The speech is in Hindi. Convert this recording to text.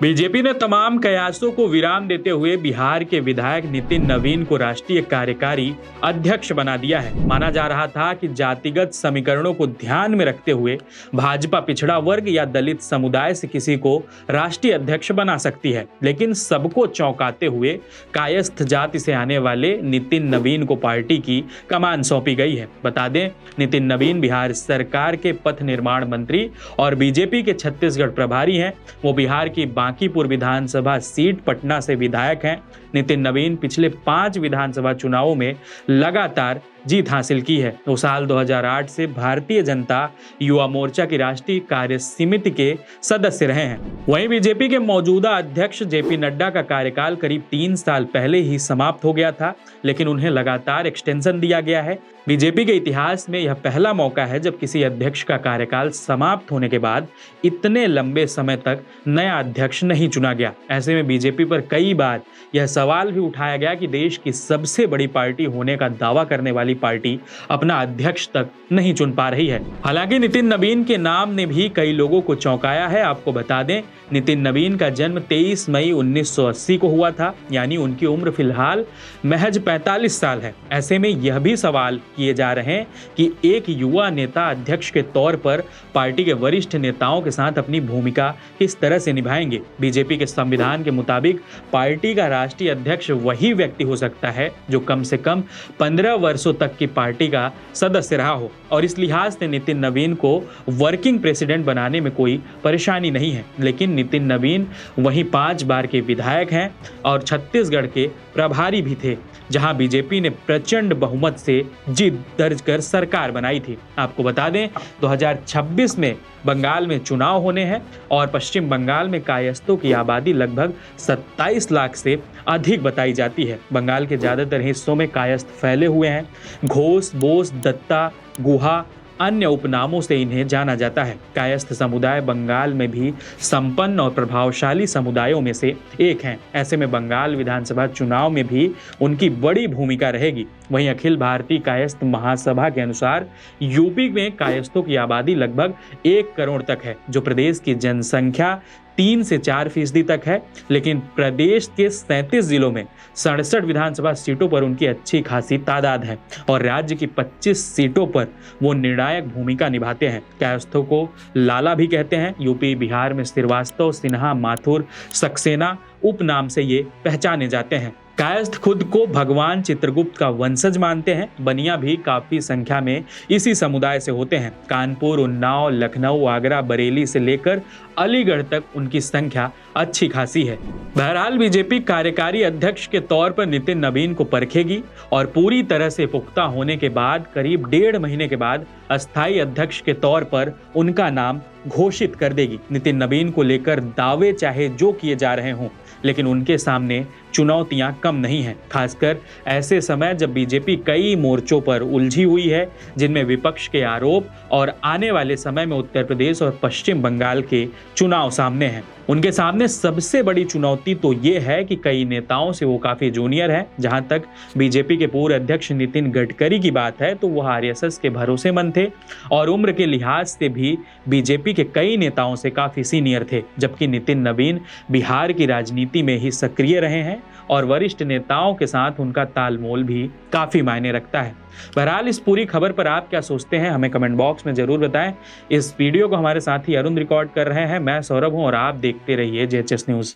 बीजेपी ने तमाम कयासों को विराम देते हुए बिहार के विधायक नितिन नवीन को राष्ट्रीय कार्यकारी अध्यक्ष बना दिया है। माना जा रहा था कि जातिगत समीकरणों को ध्यान में रखते हुए भाजपा पिछड़ा वर्ग या दलित समुदाय से किसी को राष्ट्रीय अध्यक्ष बना सकती है, लेकिन सबको चौंकाते हुए कायस्थ जाति से आने वाले नितिन नवीन को पार्टी की कमान सौंपी गई है। बता दें, नितिन नवीन बिहार सरकार के पथ निर्माण मंत्री और बीजेपी के छत्तीसगढ़ प्रभारी हैं। वो बिहार की बांकीपुर विधानसभा सीट पटना से विधायक हैं। नितिन नवीन पिछले 5 विधानसभा चुनावों में लगातार जीत हासिल की है। वो साल 2008 से भारतीय जनता युवा मोर्चा की राष्ट्रीय कार्य समिति के सदस्य रहे हैं। वहीं बीजेपी के मौजूदा अध्यक्ष जेपी नड्डा का कार्यकाल करीब 3 साल पहले ही समाप्त हो गया था, लेकिन उन्हें लगातार एक्सटेंशन दिया गया है। बीजेपी के इतिहास में यह पहला मौका है जब किसी अध्यक्ष का कार्यकाल समाप्त होने के बाद इतने लंबे समय तक नया अध्यक्ष नहीं चुना गया। ऐसे में बीजेपी पर कई बार यह सवाल भी उठाया गया कि देश की सबसे बड़ी पार्टी होने का दावा करने वाली पार्टी अपना अध्यक्ष तक नहीं चुन पा रही है। हालांकि नितिन नवीन के नाम ने भी कई लोगों को चौंकाया है। आपको बता दें, नितिन नवीन का जन्म 23 मई 1980 को हुआ था, यानी उनकी उम्र फिलहाल महज 45 साल है। ऐसे में यह भी सवाल किए जा रहे हैं कि एक युवा नेता अध्यक्ष के तौर पर पार्टी के वरिष्ठ नेताओं के साथ अपनी भूमिका किस तरह से निभाएंगे। बीजेपी के संविधान के मुताबिक पार्टी का राष्ट्रीय अध्यक्ष वही व्यक्ति हो सकता है जो कम से कम 15 वर्षों तक की पार्टी का सदस्य रहा हो, और इस लिहाज से नितिन नवीन को वर्किंग प्रेसिडेंट बनाने में कोई परेशानी नहीं है। लेकिन नितिन नवीन वहीं 5 बार के विधायक हैं और छत्तीसगढ़ के प्रभारी भी थे, जहां बीजेपी ने प्रचंड बहुमत से जीत दर्ज कर सरकार बनाई थी। आपको बता दें, 2026 में बंगाल में चुनाव होने हैं और पश्चिम बंगाल में कायस्थों की आबादी लगभग 27 लाख से अधिक बताई जाती है। बंगाल के ज्यादातर हिस्सों में कायस्थ फैले हुए हैं। घोष, बोस, दत्ता, गुहा अन्य उपनामों से इन्हें जाना जाता है। कायस्थ समुदाय बंगाल में भी संपन्न और प्रभावशाली समुदायों में से एक हैं। ऐसे में बंगाल विधानसभा चुनाव में भी उनकी बड़ी भूमिका रहेगी। वहीं अखिल भारतीय कायस्थ महासभा के अनुसार यूपी में कायस्थों की आबादी लगभग 1 करोड़ तक है, जो प्रदेश की जनसंख्या 3 से 4% तक है। लेकिन प्रदेश के 37 जिलों में 67 विधानसभा सीटों पर उनकी अच्छी खासी तादाद है और राज्य की 25 सीटों पर वो निर्णायक भूमिका निभाते हैं। कायस्थों को लाला भी कहते हैं। यूपी बिहार में श्रीवास्तव, सिन्हा, माथुर, सक्सेना उपनाम से ये पहचाने जाते हैं। कायस्थ खुद को भगवान चित्रगुप्त का वंशज मानते हैं। बनिया भी काफी संख्या में इसी समुदाय से होते हैं। कानपुर, उन्नाव, लखनऊ, आगरा, बरेली से लेकर अलीगढ़ तक उनकी संख्या अच्छी खासी है। बहरहाल बीजेपी कार्यकारी अध्यक्ष के तौर पर नितिन नवीन को परखेगी और पूरी तरह से पुख्ता होने के बाद करीब 1.5 महीने के बाद अस्थायी अध्यक्ष के तौर पर उनका नाम घोषित कर देगी। नितिन नवीन को लेकर दावे चाहे जो किए जा रहे हों, लेकिन उनके सामने चुनौतियां कम नहीं हैं, खासकर ऐसे समय जब बीजेपी कई मोर्चों पर उलझी हुई है, जिनमें विपक्ष के आरोप और आने वाले समय में उत्तर प्रदेश और पश्चिम बंगाल के चुनाव सामने हैं। उनके सामने सबसे बड़ी चुनौती तो ये है कि कई नेताओं से वो काफी जूनियर हैं। जहां तक बीजेपी के पूर्व अध्यक्ष नितिन गडकरी की बात है, तो वह आरएसएस के भरोसेमंद थे और उम्र के लिहाज से भी बीजेपी के कई नेताओं से काफी सीनियर थे, जबकि नितिन नवीन बिहार की राजनीति में ही सक्रिय रहे हैं और वरिष्ठ नेताओं के साथ उनका तालमेल भी काफी मायने रखता है। बहरहाल इस पूरी खबर पर आप क्या सोचते हैं, हमें कमेंट बॉक्स में जरूर बताएं। इस वीडियो को हमारे साथी अरुण रिकॉर्ड कर रहे हैं। मैं सौरभ हूं और आप देखते रहिए जेएचएस न्यूज।